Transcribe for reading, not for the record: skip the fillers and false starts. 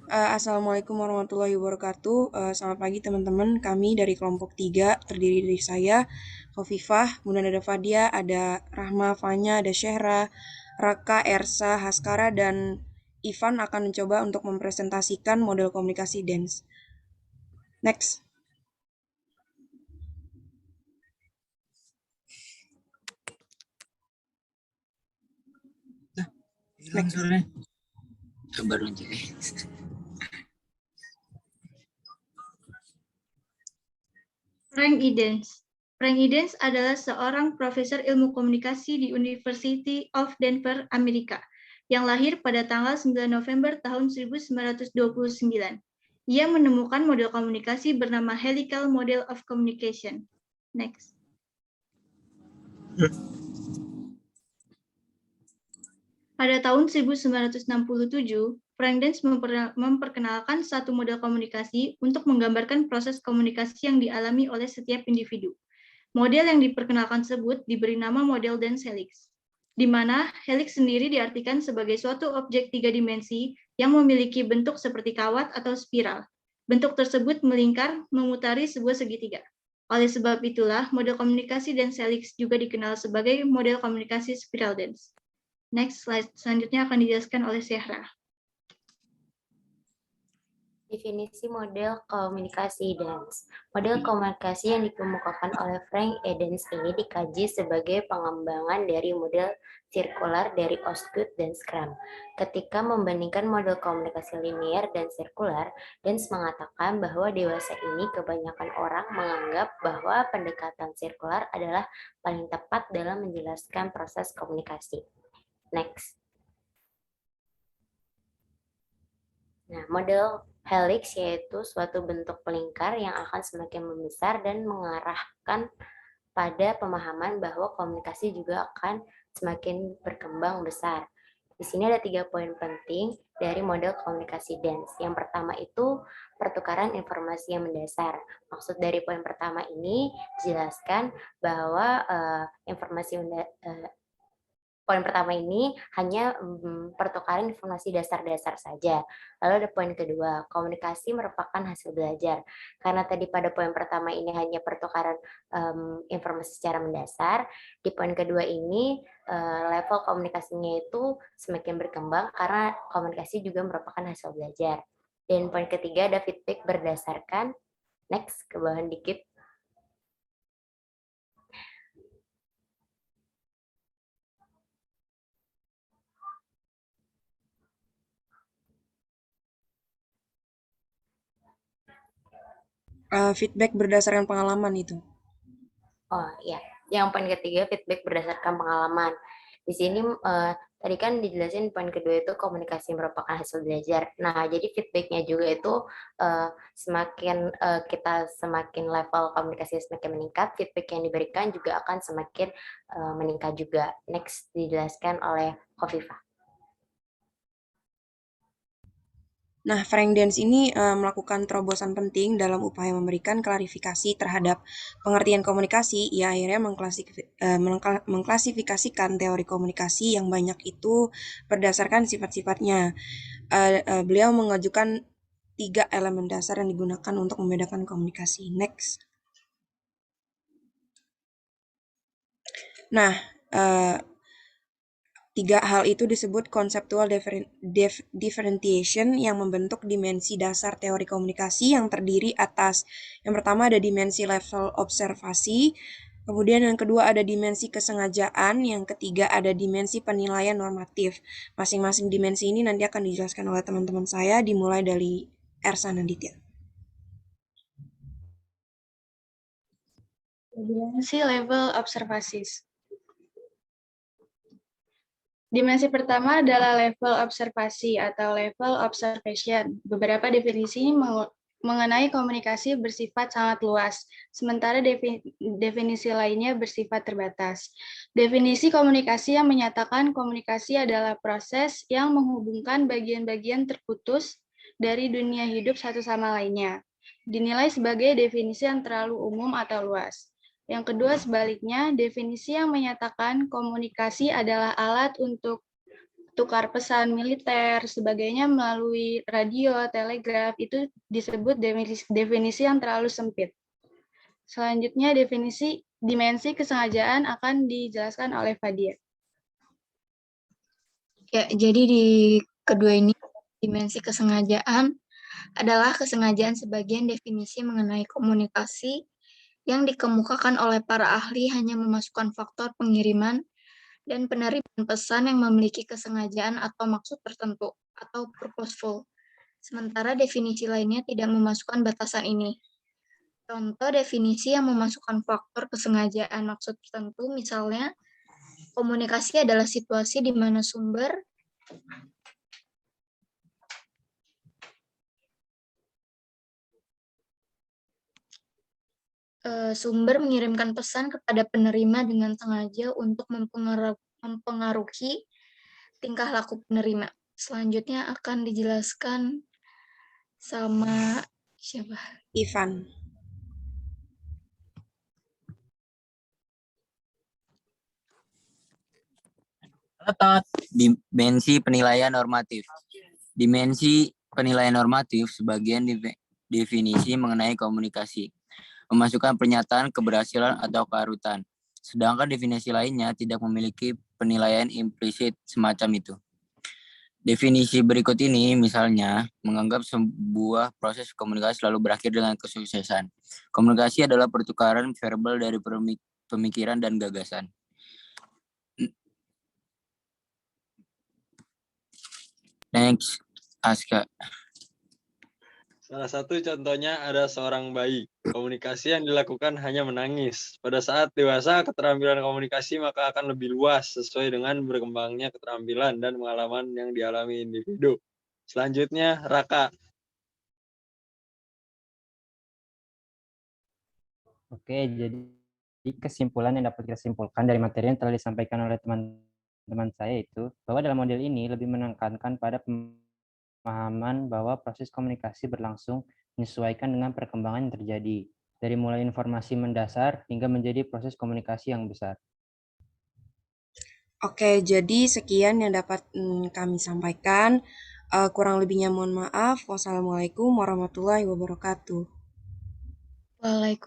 Assalamualaikum warahmatullahi wabarakatuh. Selamat pagi teman-teman. Kami dari kelompok 3 terdiri dari saya, Khofifah, kemudian ada Fadia, ada Rahma, Fanya, ada Syehra, Raka, Ersa, Haskara, dan Ivan akan mencoba untuk mempresentasikan model komunikasi dance. Next. Hilang suaranya. Baru aja. Frank Edens. Frank Edens adalah seorang profesor ilmu komunikasi di University of Denver, Amerika, yang lahir pada tanggal 9 November tahun 1929. Ia menemukan model komunikasi bernama Helical Model of Communication. Next. Pada tahun 1967, Frank Edens memperkenalkan satu model komunikasi untuk menggambarkan proses komunikasi yang dialami oleh setiap individu. Model yang diperkenalkan tersebut diberi nama model Dance helix, di mana helix sendiri diartikan sebagai suatu objek 3 dimensi yang memiliki bentuk seperti kawat atau spiral. Bentuk tersebut melingkar memutari sebuah segitiga. Oleh sebab itulah, model komunikasi Dance helix juga dikenal sebagai model komunikasi spiral dance. Next slide selanjutnya akan dijelaskan oleh Syehra. Definisi model komunikasi dance. Model komunikasi yang dikemukakan oleh Frank Edens ini dikaji sebagai pengembangan dari model sirkular dari Osgood dan Scrum. Ketika membandingkan model komunikasi linear dan sirkular, Dens mengatakan bahwa dewasa ini kebanyakan orang menganggap bahwa pendekatan sirkular adalah paling tepat dalam menjelaskan proses komunikasi. Next. Nah, model helix yaitu suatu bentuk pelingkar yang akan semakin membesar dan mengarahkan pada pemahaman bahwa komunikasi juga akan semakin berkembang besar. Di sini ada 3 poin penting dari model komunikasi dance. Yang pertama itu pertukaran informasi yang mendasar. Maksud dari poin pertama ini dijelaskan bahwa poin pertama ini hanya pertukaran informasi dasar-dasar saja. Lalu ada poin kedua, komunikasi merupakan hasil belajar. Karena tadi pada poin pertama ini hanya pertukaran informasi secara mendasar, di poin kedua ini level komunikasinya itu semakin berkembang karena komunikasi juga merupakan hasil belajar. Dan poin ketiga ada feedback berdasarkan, next ke bawah dikit, Feedback berdasarkan pengalaman itu. Oh ya, yang poin ketiga feedback berdasarkan pengalaman. Di sini tadi kan dijelasin poin kedua itu komunikasi merupakan hasil belajar. Nah, jadi feedbacknya juga itu semakin kita semakin level komunikasi semakin meningkat, feedback yang diberikan juga akan semakin meningkat juga. Next dijelaskan oleh Khofifah. Nah, Frank Dance ini melakukan terobosan penting dalam upaya memberikan klarifikasi terhadap pengertian komunikasi. Ia akhirnya mengklasifikasikan teori komunikasi yang banyak itu berdasarkan sifat-sifatnya. Beliau mengajukan 3 elemen dasar yang digunakan untuk membedakan komunikasi. Next. Nah, 3 hal itu disebut conceptual differentiation yang membentuk dimensi dasar teori komunikasi yang terdiri atas yang pertama ada dimensi level observasi, kemudian yang kedua ada dimensi kesengajaan, yang ketiga ada dimensi penilaian normatif. Masing-masing dimensi ini nanti akan dijelaskan oleh teman-teman saya dimulai dari Ersa Nanditya. Dimensi level observasis. Dimensi pertama adalah level observasi atau level observation. Beberapa definisi mengenai komunikasi bersifat sangat luas, sementara definisi lainnya bersifat terbatas. Definisi komunikasi yang menyatakan komunikasi adalah proses yang menghubungkan bagian-bagian terputus dari dunia hidup satu sama lainnya. Dinilai sebagai definisi yang terlalu umum atau luas. Yang kedua sebaliknya, definisi yang menyatakan komunikasi adalah alat untuk tukar pesan militer, sebagainya melalui radio, telegraf, itu disebut definisi yang terlalu sempit. Selanjutnya, dimensi kesengajaan akan dijelaskan oleh Fadia. Ya, jadi di kedua ini, dimensi kesengajaan adalah kesengajaan sebagian definisi mengenai komunikasi yang dikemukakan oleh para ahli hanya memasukkan faktor pengiriman dan penerimaan pesan yang memiliki kesengajaan atau maksud tertentu atau purposeful. Sementara definisi lainnya tidak memasukkan batasan ini. Contoh definisi yang memasukkan faktor kesengajaan maksud tertentu, misalnya komunikasi adalah situasi di mana sumber mengirimkan pesan kepada penerima dengan sengaja untuk mempengaruhi tingkah laku penerima. Selanjutnya akan dijelaskan sama siapa? Ivan. Dimensi penilaian normatif. Dimensi penilaian normatif sebagian definisi mengenai komunikasi, memasukkan pernyataan keberhasilan atau keharutan. Sedangkan definisi lainnya tidak memiliki penilaian implisit semacam itu. Definisi berikut ini misalnya menganggap sebuah proses komunikasi selalu berakhir dengan kesuksesan. Komunikasi adalah pertukaran verbal dari pemikiran dan gagasan. Next, Aska. Salah satu contohnya ada seorang bayi. Komunikasi yang dilakukan hanya menangis. Pada saat dewasa, keterampilan komunikasi maka akan lebih luas sesuai dengan berkembangnya keterampilan dan pengalaman yang dialami individu. Selanjutnya, Raka. Oke, jadi kesimpulan yang dapat kita simpulkan dari materi yang telah disampaikan oleh teman-teman saya itu, bahwa dalam model ini lebih menekankan pada pemahaman bahwa proses komunikasi berlangsung menyesuaikan dengan perkembangan yang terjadi, dari mulai informasi mendasar hingga menjadi proses komunikasi yang besar. Oke, jadi sekian yang dapat kami sampaikan. Kurang lebihnya mohon maaf. Wassalamualaikum warahmatullahi wabarakatuh. Waalaikumsalam.